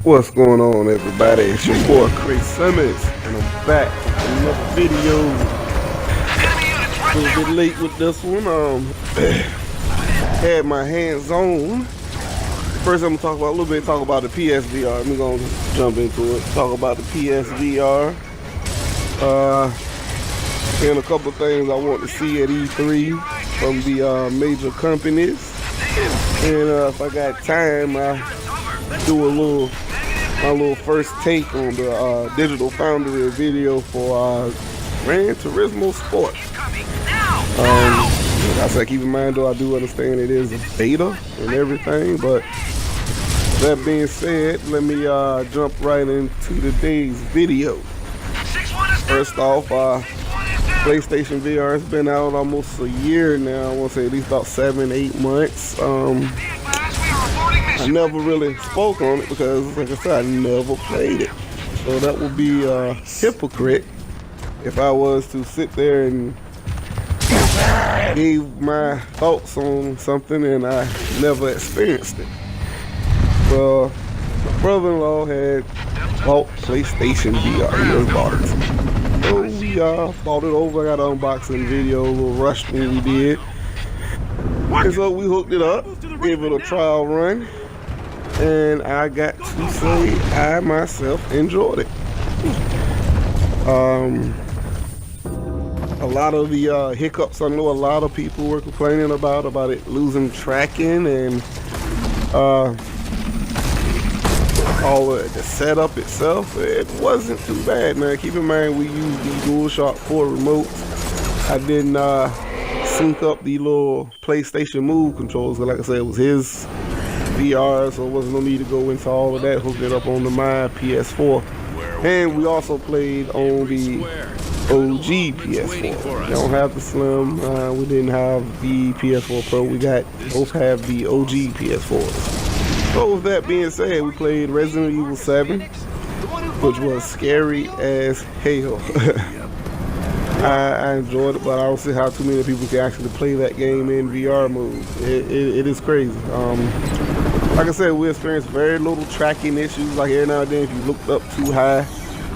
What's going on, everybody? It's your boy Chris Simmons, and I'm back with another video. A little bit late with this one. Had my hands on. First, I'm gonna talk about the PSVR. I'm gonna jump into it. Talk about the PSVR. And a couple things I want to see at E3 from the major companies. And if I got time, I do my little first take on the Digital Foundry video for Gran Turismo Sport. Like I said, keep in mind though, I do understand it is a beta and everything, but that being said, let me jump right into today's video. First off, PlayStation VR has been out almost a year now. I want to say at least about 7-8 months. I never really spoke on it because, like I said, I never played it. So that would be a hypocrite if I was to sit there and give my thoughts on something and I never experienced it. Well, my brother-in-law had bought PlayStation VR. He just bought it. So we bought it over. I got an unboxing video, a little rush when we did. And so we hooked it up, gave it a trial run, and I got to say I myself enjoyed it. A lot of the hiccups I know a lot of people were complaining about it losing tracking and all the setup itself, it wasn't too bad, man. Keep in mind we used the DualShock 4 remotes. I didn't sync up the little PlayStation Move controls, because like I said, it was his VR, so it wasn't no need to go into all of that. Hooked it up on my PS4. And we also played on the OG PS4. We don't have the Slim, we didn't have the PS4 Pro, both have the OG PS4s. So with that being said, we played Resident Evil 7, which was scary as hell. I enjoyed it, but I don't see how too many people can actually play that game in VR mode. It is crazy. Like I said, we experienced very little tracking issues, like every now and then if you looked up too high.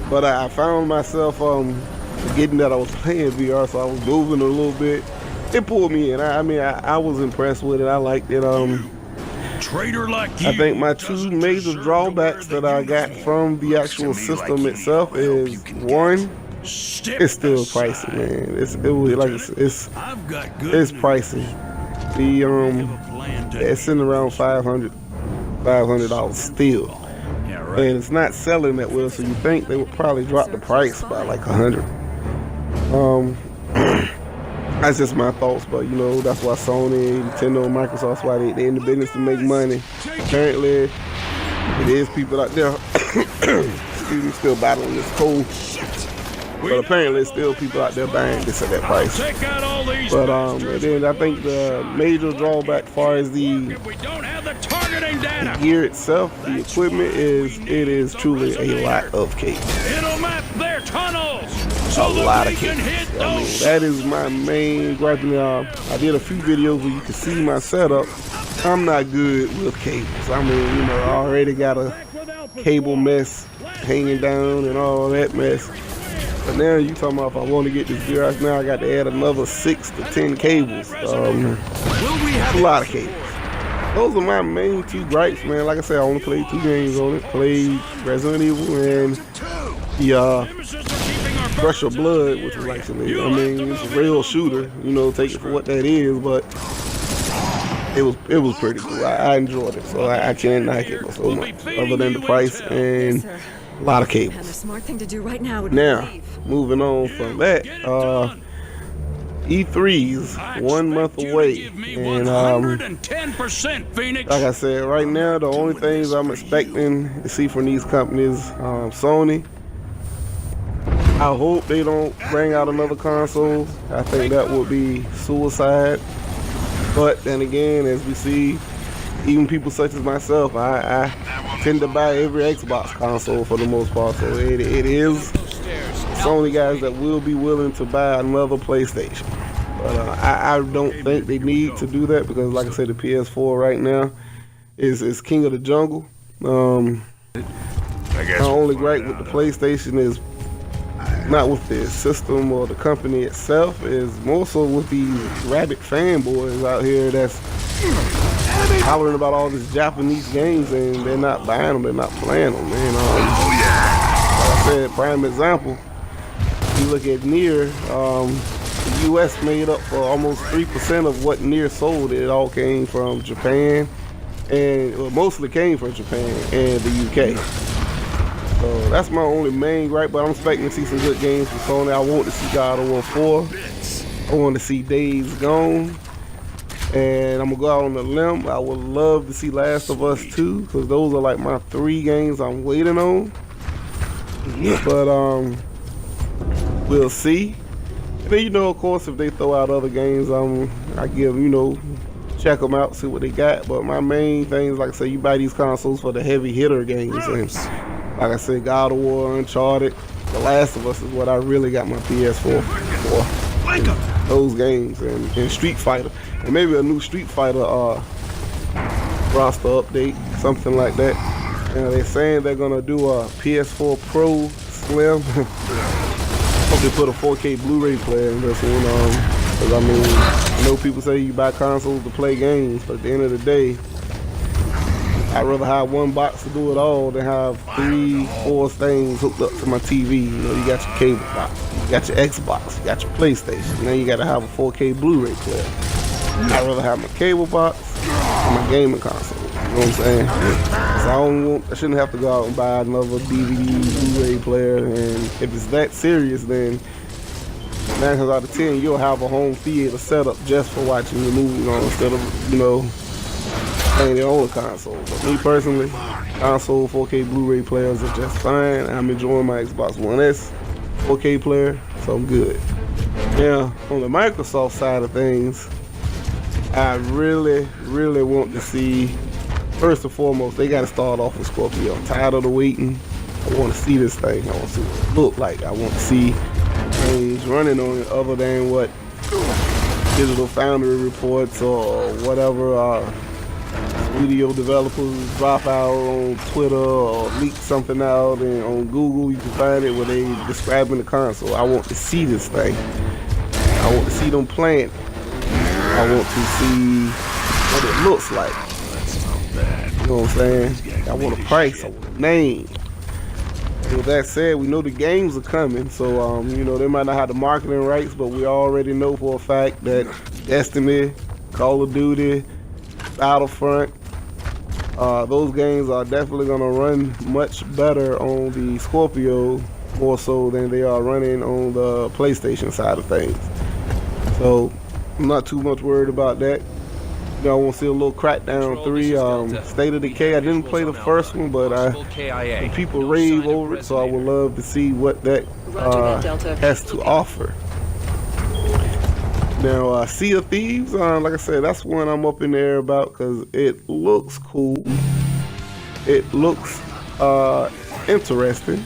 But I found myself forgetting that I was playing VR, so I was moving a little bit. It pulled me in. I was impressed with it. I liked it. Traitor like you. I think my two major drawbacks that I got from the actual system itself is, one, it's still pricey, man. It's pricey. It's sitting around $500 still, and it's not selling that well. So you think they would probably drop the price by like $100. That's just my thoughts, but you know, that's why Sony, Nintendo, and Microsoft, why they in the business to make money. Apparently, it is people out there, excuse me, still battling this cold. But apparently, it's still people out there buying this at that price. But and then I think the major drawback, as far as the gear itself, the equipment it is truly a lot of cables. A lot of cables. I mean, that is my main gripe. I did a few videos where you can see my setup. I'm not good with cables. I mean, you know, I already got a cable mess hanging down and all that mess. But now you talking about if I want to get this gear, now I got to add another 6 to 10 cables. A lot of cables. Those are my main two gripes, man. Like I said, I only played 2 games on it. Played Resident Evil and the Rush of Blood, which was actually, it's a real shooter. You know, take it for what that is, but it was pretty cool. I enjoyed it, so I can't knock it so much. Other than the price and a lot of cables. Now, moving on from that, E3's 1 month away, and like I said, right now the only things I'm expecting to see from these companies, Sony, I hope they don't bring out another console. I think that would be suicide. But then again, as we see, even people such as myself, I tend to buy every Xbox console for the most part. So it is Sony guys that will be willing to buy another PlayStation. But I don't think they need to do that because, like I said, the PS4 right now is king of the jungle. My only gripe with the PlayStation is not with the system or the company itself, is more so with these rabid fanboys out here that's hollering about all these Japanese games and they're not buying them, they're not playing them, man. Like I said, prime example, you look at Nier, the US made up for almost 3% of what Nier sold. It all came from Japan, and well, mostly came from Japan and the UK. So that's my only main gripe, but I'm expecting to see some good games from Sony. I want to see God of War 4. I want to see Days Gone. And I'm going to go out on a limb. I would love to see Last of Us 2, because those are like my 3 games I'm waiting on. But we'll see. And then, you know, of course, if they throw out other games, I give, you know, check them out, see what they got. But my main thing is, like I said, you buy these consoles for the heavy hitter games. And like I said, God of War, Uncharted, The Last of Us is what I really got my PS4 for. Those games and Street Fighter. And maybe a new Street Fighter roster update, something like that. And they're saying they're going to do a PS4 Pro Slim. Hope they put a 4K Blu-ray player in this one. Because, I mean, I know people say you buy consoles to play games, but at the end of the day, I'd rather have one box to do it all than have 3, 4 things hooked up to my TV. You know, you got your cable box, you got your Xbox, you got your PlayStation. Now you got to have a 4K Blu-ray player. I'd rather have my cable box and my gaming console. You know what I'm saying? So I shouldn't have to go out and buy another DVD, Blu-ray player. And if it's that serious, then 9 times out of 10, you'll have a home theater set up just for watching the movie, you know, instead of, you know, playing your own console. But me personally, console 4K Blu-ray players are just fine. I'm enjoying my Xbox One S 4K player, so I'm good. Now, on the Microsoft side of things, I really, really want to see, first and foremost, they got to start off with Scorpio. I'm tired of the waiting. I want to see this thing. I want to see what it looks like. I want to see things running on it other than what Digital Foundry reports or whatever video developers drop out on Twitter or leak something out, and on Google you can find it where they describing the console. I want to see this thing. I want to see them playing it. I want to see what it looks like. You know what I'm saying? I want a price, I want a name. With that said, we know the games are coming, so you know, they might not have the marketing rights, but we already know for a fact that Destiny, Call of Duty, Battlefront, those games are definitely gonna run much better on the Scorpio, more so than they are running on the PlayStation side of things. So I'm not too much worried about that. You know, I want to see a little Crackdown 3, State of Decay. I didn't play the first one, but people rave over it, so I would love to see what that has to offer. Now, Sea of Thieves, like I said, that's one I'm up in the air about because it looks cool. It looks interesting.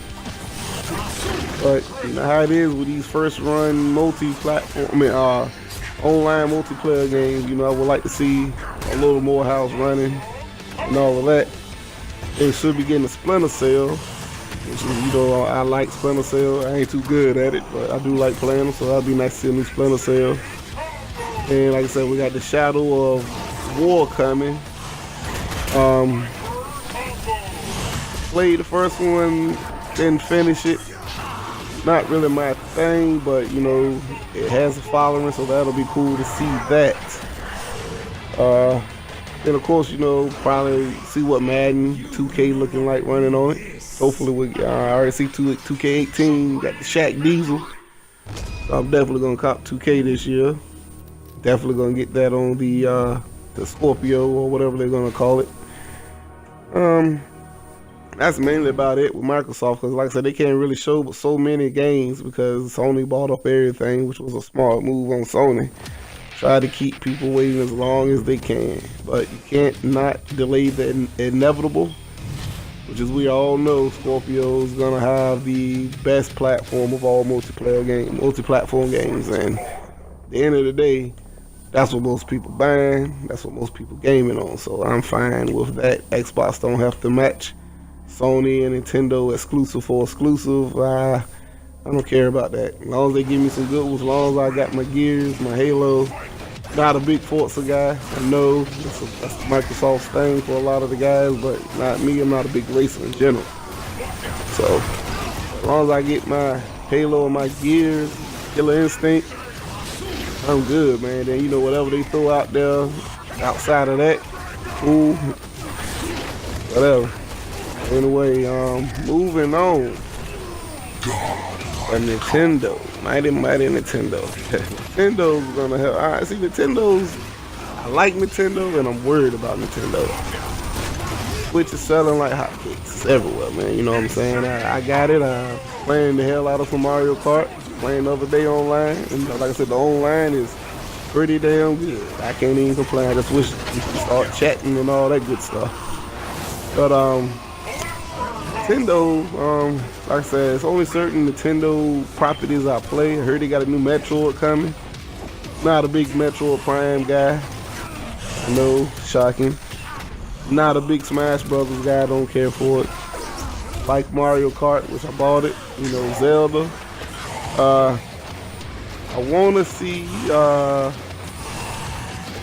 But you know how it is with these first run multi-platform, online multiplayer games. You know, I would like to see a little more house running and all of that. They should be getting a Splinter Cell, which is, you know, I like Splinter Cell. I ain't too good at it, but I do like playing them, so that'd be nice to see a new Splinter Cell. And like I said, we got the Shadow of War coming. Played the first one, didn't finish it. Not really my thing, but you know, it has a following, so that'll be cool to see that. Then of course, you know, probably see what Madden 2K looking like running on it. Hopefully I already see 2K18, got the Shaq Diesel. So I'm definitely gonna cop 2K this year. Definitely gonna get that on the Scorpio or whatever they're gonna call it. That's mainly about it with Microsoft, because like I said, they can't really show so many games because Sony bought up everything, which was a smart move on Sony. Try to keep people waiting as long as they can, but you can't not delay the inevitable, which is, we all know Scorpio is gonna have the best platform of all multi-platform games, and at the end of the day, that's what most people buying, that's what most people gaming on, so I'm fine with that. Xbox don't have to match Sony and Nintendo exclusive for exclusive. I don't care about that. As long as they give me some good ones, as long as I got my Gears, my Halo. Not a big Forza guy. I know that's Microsoft's thing for a lot of the guys, but not me. I'm not a big racer in general. So as long as I get my Halo and my Gears, Killer Instinct, I'm good, man. Then, you know, whatever they throw out there outside of that, cool, whatever. Anyway, moving on. A Nintendo, mighty Nintendo. Nintendo's gonna help. Alright, see, I like Nintendo, and I'm worried about Nintendo. Switch is selling like hotcakes. It's everywhere, man. You know what I'm saying? I got it. Playing the hell out of some Mario Kart. Playing the other day online, and like I said, the online is pretty damn good. I can't even complain. I just wish we could start chatting and all that good stuff. But Nintendo, like I said, it's only certain Nintendo properties I play. I heard they got a new Metroid coming. Not a big Metroid Prime guy. I know, shocking. Not a big Smash Brothers guy, don't care for it. Like Mario Kart, which I bought it. You know, Zelda. I want to see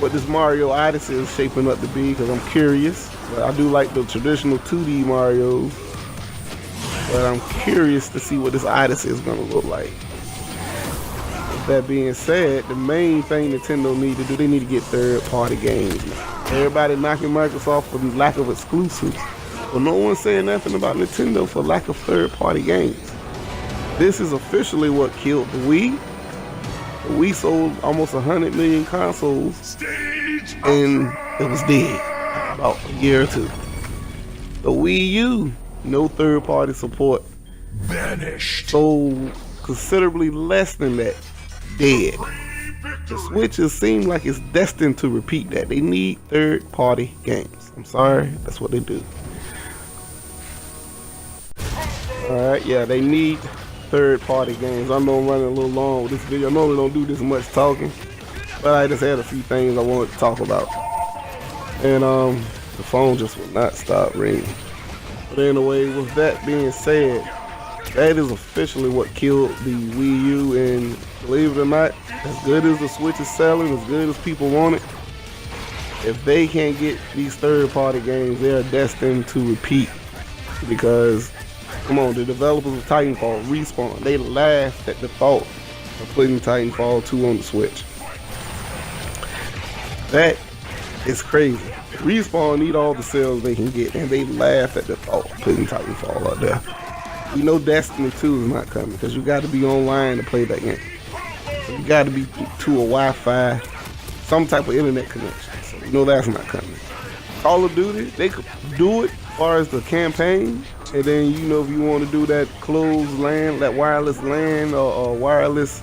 what this Mario Odyssey is shaping up to be, because I'm curious. But I do like the traditional 2D Marios. But I'm curious to see what this Odyssey is going to look like. With that being said, the main thing Nintendo need to do, they need to get third-party games. Everybody knocking Microsoft for lack of exclusives. But no one's saying nothing about Nintendo for lack of third-party games. This is officially what killed the Wii. The Wii sold almost 100 million consoles, and it was dead about a year or two. The Wii U, no third-party support. Vanished. Sold considerably less than that. Dead. The Switches seem like it's destined to repeat that. They need third-party games. I'm sorry, that's what they do. Alright, yeah, they need third-party games. I know I'm running a little long with this video. I normally don't do this much talking, but I just had a few things I wanted to talk about. And the phone just will not stop ringing. But anyway, with that being said, that is officially what killed the Wii U, and believe it or not, as good as the Switch is selling, as good as people want it, if they can't get these third-party games, they are destined to repeat. Because, come on, the developers of Titanfall, Respawn, they laughed at the thought of putting Titanfall 2 on the Switch. That is crazy. Respawn need all the sales they can get, and they laugh at the thought of putting Titanfall out there. You know Destiny 2 is not coming, because you got to be online to play that game. So you got to be to a Wi-Fi, some type of internet connection. So you know that's not coming. Call of Duty, they could do it as far as the campaign, and then, you know, if you want to do that closed LAN, that wireless LAN, or wireless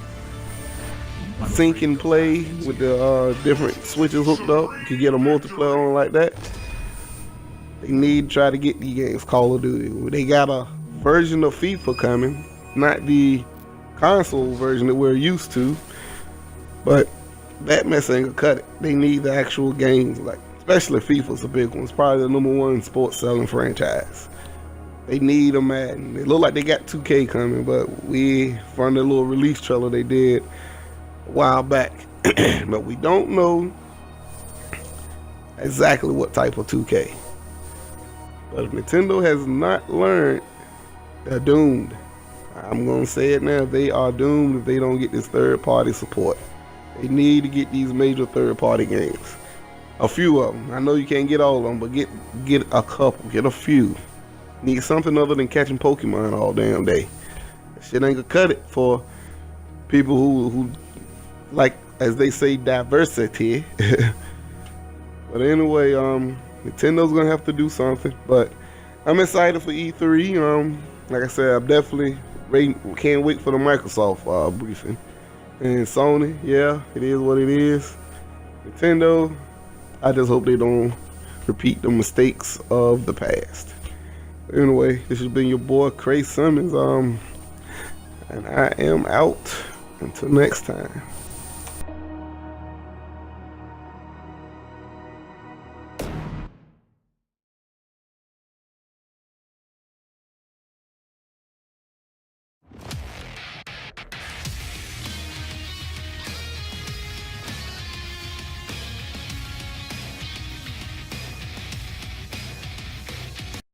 sync and play with the different switches hooked up, you can get a multiplayer on like that. They need to try to get these games. Call of Duty, they got a version of FIFA coming, not the console version that we're used to, but that mess ain't gonna cut it. They need the actual games, like especially FIFA's a big one. It's probably the #1 sports selling franchise. They need a Madden. It look like they got 2K coming, but from the little release trailer they did a while back, but we don't know exactly what type of 2K. But if Nintendo has not learned, they're doomed. I'm gonna say it now, they are doomed if they don't get this third-party support. They need to get these major third-party games. A few of them. I know you can't get all of them, but get a couple, get a few. Need something other than catching Pokemon all damn day. That shit ain't gonna cut it for people who like, as they say, diversity. But anyway, Nintendo's gonna have to do something. But I'm excited for E3. Like I said, I'm definitely can't wait for the Microsoft briefing. And Sony, yeah, it is what it is. Nintendo, I just hope they don't repeat the mistakes of the past. Anyway, this has been your boy Cray Simmons, and I am out. Until next time.